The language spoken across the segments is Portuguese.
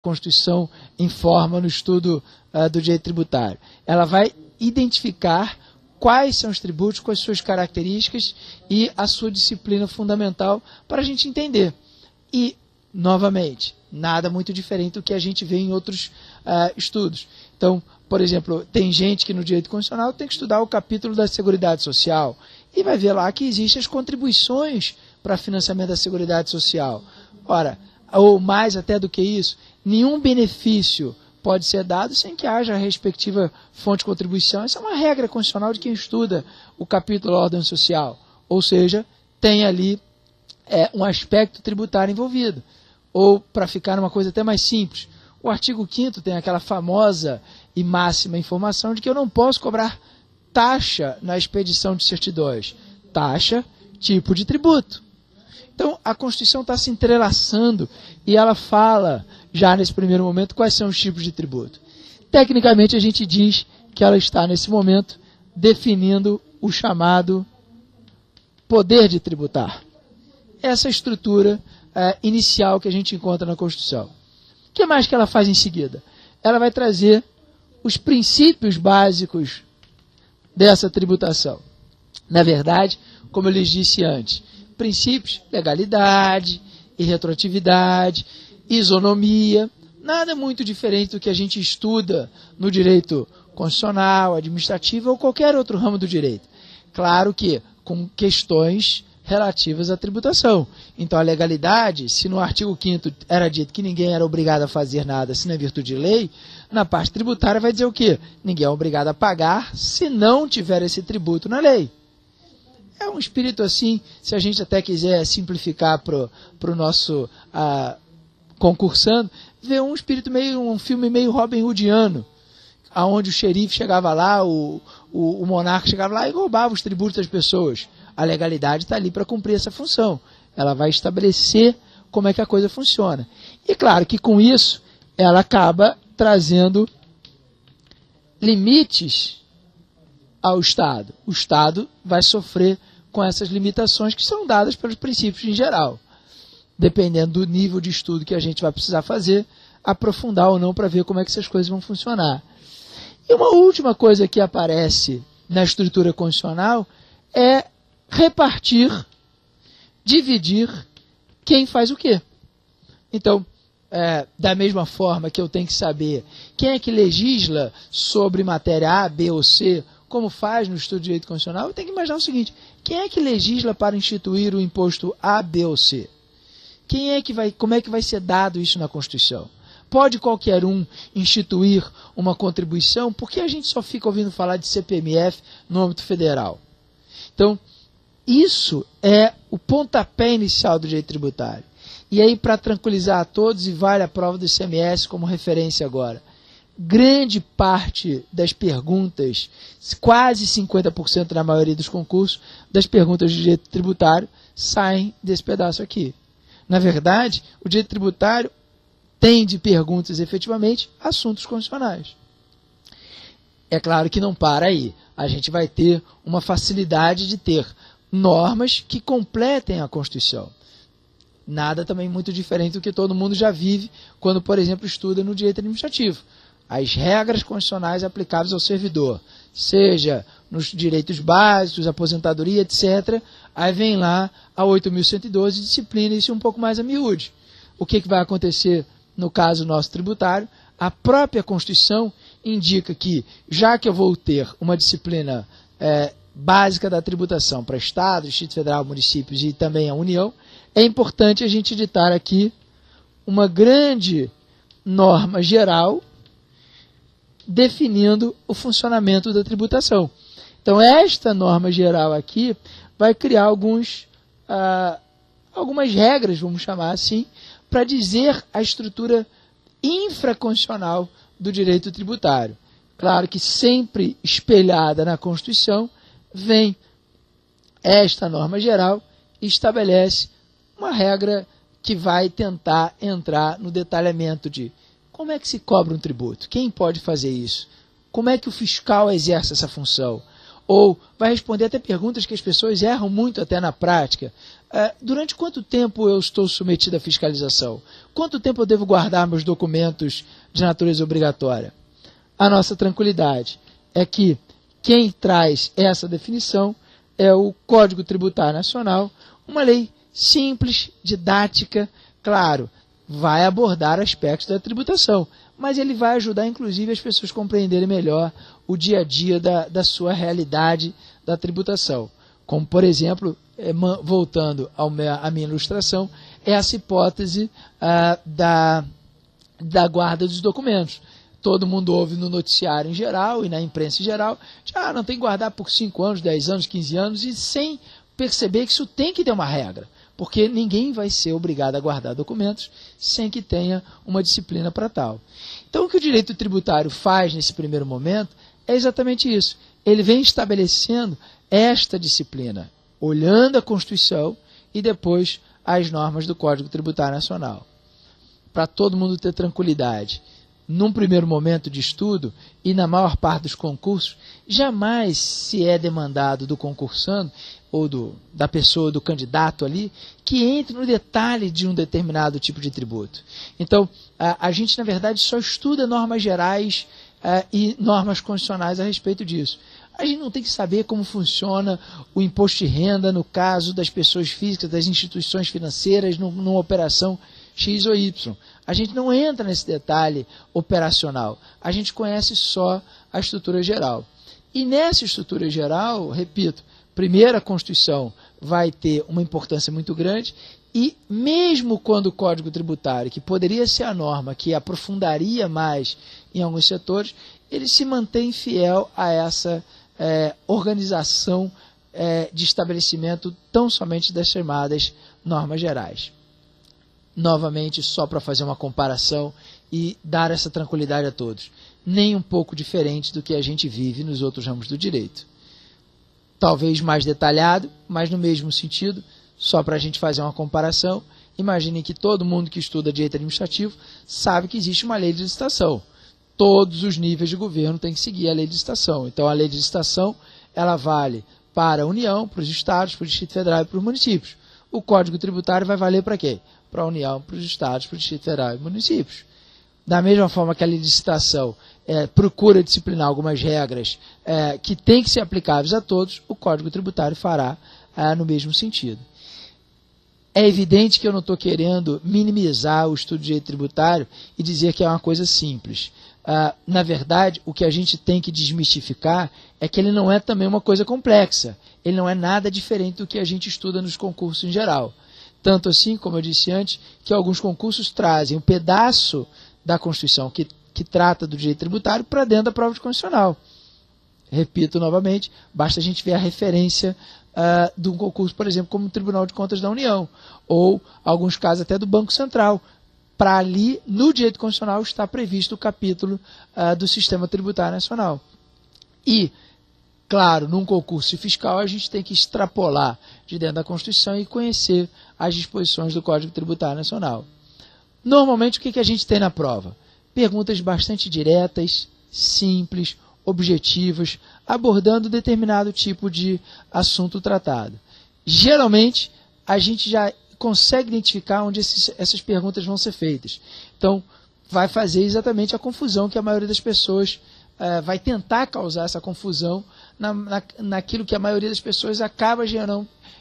Constituição informa no estudo do direito tributário. Ela vai identificar quais são os tributos, quais suas características e a sua disciplina fundamental para a gente entender. E, novamente, nada muito diferente do que a gente vê em outros estudos. Então, por exemplo, tem gente que no direito constitucional tem que estudar o capítulo da Seguridade Social e vai ver lá que existem as contribuições para financiamento da Seguridade Social. Ora, ou mais até do que isso, nenhum benefício pode ser dado sem que haja a respectiva fonte de contribuição. Essa é uma regra constitucional de quem estuda o capítulo da ordem social. Ou seja, tem ali um aspecto tributário envolvido. Ou, para ficar numa coisa até mais simples, o artigo 5º tem aquela famosa e máxima informação de que eu não posso cobrar taxa na expedição de certidões. Taxa, tipo de tributo. Então, a Constituição está se entrelaçando e ela fala, já nesse primeiro momento, quais são os tipos de tributo. Tecnicamente, a gente diz que ela está, nesse momento, definindo o chamado poder de tributar. Essa estrutura inicial que a gente encontra na Constituição. O que mais que ela faz em seguida? Ela vai trazer os princípios básicos dessa tributação. Na verdade, como eu lhes disse antes, princípios, legalidade, irretroatividade, isonomia, nada muito diferente do que a gente estuda no direito constitucional, administrativo ou qualquer outro ramo do direito. Claro que com questões relativas à tributação. Então a legalidade, se no artigo 5º era dito que ninguém era obrigado a fazer nada se não é virtude de lei, na parte tributária vai dizer o quê? Ninguém é obrigado a pagar se não tiver esse tributo na lei. É um espírito assim, se a gente até quiser simplificar para o nosso concursando, ver um espírito um filme meio Robin Hoodiano, onde o xerife chegava lá, o monarca chegava lá e roubava os tributos das pessoas. A legalidade está ali para cumprir essa função. Ela vai estabelecer como é que a coisa funciona. E claro que com isso ela acaba trazendo limites ao Estado. O Estado vai sofrer com essas limitações que são dadas pelos princípios em geral. Dependendo do nível de estudo que a gente vai precisar fazer, aprofundar ou não para ver como é que essas coisas vão funcionar. E uma última coisa que aparece na estrutura constitucional é repartir, dividir quem faz o quê. Então, da mesma forma que eu tenho que saber quem é que legisla sobre matéria A, B ou C, como faz no estudo de direito constitucional, eu tenho que imaginar o seguinte: quem é que legisla para instituir o imposto A, B ou C? Como é que vai ser dado isso na Constituição? Pode qualquer um instituir uma contribuição? Por que a gente só fica ouvindo falar de CPMF no âmbito federal? Então, isso é o pontapé inicial do direito tributário. E aí, para tranquilizar a todos, e vale a prova do ICMS como referência agora, grande parte das perguntas, quase 50% na maioria dos concursos, das perguntas de direito tributário, saem desse pedaço aqui. Na verdade, o direito tributário tem de perguntas, efetivamente, assuntos constitucionais. É claro que não para aí. A gente vai ter uma facilidade de ter normas que completem a Constituição. Nada também muito diferente do que todo mundo já vive quando, por exemplo, estuda no direito administrativo. As regras constitucionais aplicáveis ao servidor, seja nos direitos básicos, aposentadoria, etc., aí vem lá a 8.112 e disciplina isso um pouco mais a miúde. O que vai acontecer no caso nosso tributário? A própria Constituição indica que, já que eu vou ter uma disciplina básica da tributação para Estado, Distrito Federal, municípios e também a União, é importante a gente editar aqui uma grande norma geral definindo o funcionamento da tributação. Então, esta norma geral aqui vai criar algumas regras, vamos chamar assim, para dizer a estrutura infraconstitucional do direito tributário. Claro que sempre espelhada na Constituição, vem esta norma geral e estabelece uma regra que vai tentar entrar no detalhamento de como é que se cobra um tributo, quem pode fazer isso, como é que o fiscal exerce essa função, ou vai responder até perguntas que as pessoas erram muito até na prática. Durante quanto tempo eu estou submetido à fiscalização? Quanto tempo eu devo guardar meus documentos de natureza obrigatória? A nossa tranquilidade é que quem traz essa definição é o Código Tributário Nacional, uma lei simples, didática, claro, vai abordar aspectos da tributação, mas ele vai ajudar, inclusive, as pessoas a compreenderem melhor o dia a dia da sua realidade da tributação. Como, por exemplo, voltando à minha ilustração, essa hipótese da guarda dos documentos. Todo mundo ouve no noticiário em geral e na imprensa em geral, não tem que guardar por 5 anos, 10 anos, 15 anos, e sem perceber que isso tem que ter uma regra, porque ninguém vai ser obrigado a guardar documentos sem que tenha uma disciplina para tal. Então, o que o direito tributário faz nesse primeiro momento é exatamente isso. Ele vem estabelecendo esta disciplina, olhando a Constituição e depois as normas do Código Tributário Nacional. Para todo mundo ter tranquilidade, num primeiro momento de estudo e na maior parte dos concursos, jamais se é demandado do concursando ou da pessoa, do candidato ali, que entre no detalhe de um determinado tipo de tributo. Então, a gente, na verdade, só estuda normas gerais e normas constitucionais a respeito disso. A gente não tem que saber como funciona o imposto de renda no caso das pessoas físicas, das instituições financeiras, numa operação X ou Y. A gente não entra nesse detalhe operacional. A gente conhece só a estrutura geral. E nessa estrutura geral, repito, primeiro a Constituição vai ter uma importância muito grande e mesmo quando o Código Tributário, que poderia ser a norma que aprofundaria mais em alguns setores, ele se mantém fiel a essa organização de estabelecimento tão somente das chamadas normas gerais. Novamente, só para fazer uma comparação e dar essa tranquilidade a todos, nem um pouco diferente do que a gente vive nos outros ramos do direito. Talvez mais detalhado, mas no mesmo sentido, só para a gente fazer uma comparação. Imaginem que todo mundo que estuda direito administrativo sabe que existe uma lei de licitação. Todos os níveis de governo têm que seguir a lei de licitação. Então, a lei de licitação, ela vale para a União, para os estados, para o Distrito Federal e para os municípios. O Código Tributário vai valer para quê? Para a União, para os estados, para o Distrito Federal e municípios. Da mesma forma que a lei de licitação procura disciplinar algumas regras que têm que ser aplicáveis a todos, o Código Tributário fará no mesmo sentido. É evidente que eu não estou querendo minimizar o estudo de direito tributário e dizer que é uma coisa simples. Na verdade, o que a gente tem que desmistificar é que ele não é também uma coisa complexa. Ele não é nada diferente do que a gente estuda nos concursos em geral. Tanto assim, como eu disse antes, que alguns concursos trazem um pedaço da Constituição que trata do direito tributário para dentro da prova de constitucional. Repito novamente, basta a gente ver a referência de um concurso, por exemplo, como o Tribunal de Contas da União, ou alguns casos até do Banco Central. Para ali, no direito constitucional, está previsto o capítulo do Sistema Tributário Nacional. E, claro, num concurso fiscal, a gente tem que extrapolar de dentro da Constituição e conhecer as disposições do Código Tributário Nacional. Normalmente, o que a gente tem na prova? Perguntas bastante diretas, simples, objetivas, abordando determinado tipo de assunto tratado. Geralmente, a gente já consegue identificar onde essas perguntas vão ser feitas. Então, vai fazer exatamente a confusão que a maioria das pessoas vai tentar causar essa confusão naquilo que a maioria das pessoas acaba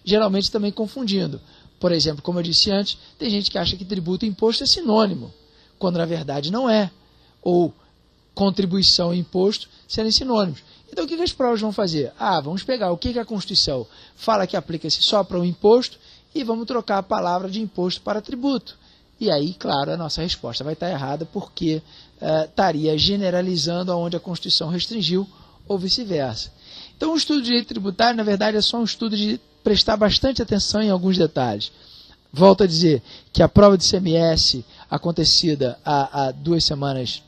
geralmente também confundindo. Por exemplo, como eu disse antes, tem gente que acha que tributo e imposto é sinônimo, quando na verdade não é. Ou contribuição e imposto serem sinônimos. Então, o que as provas vão fazer? Vamos pegar o que a Constituição fala que aplica-se só para o imposto e vamos trocar a palavra de imposto para tributo. E aí, claro, a nossa resposta vai estar errada porque estaria generalizando aonde a Constituição restringiu ou vice-versa. Então, o estudo de direito tributário, na verdade, é só um estudo de prestar bastante atenção em alguns detalhes. Volto a dizer que a prova de ICMS acontecida há 2 semanas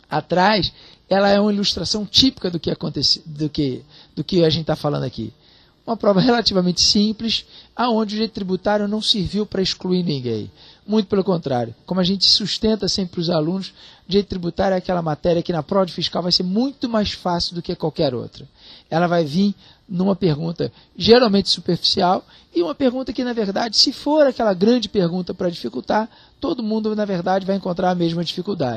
atrás, ela é uma ilustração típica do que a gente está falando aqui. Uma prova relativamente simples, aonde o direito tributário não serviu para excluir ninguém. Muito pelo contrário. Como a gente sustenta sempre para os alunos, direito tributário é aquela matéria que na prova de fiscal vai ser muito mais fácil do que qualquer outra. Ela vai vir numa pergunta geralmente superficial e uma pergunta que, na verdade, se for aquela grande pergunta para dificultar, todo mundo, na verdade, vai encontrar a mesma dificuldade.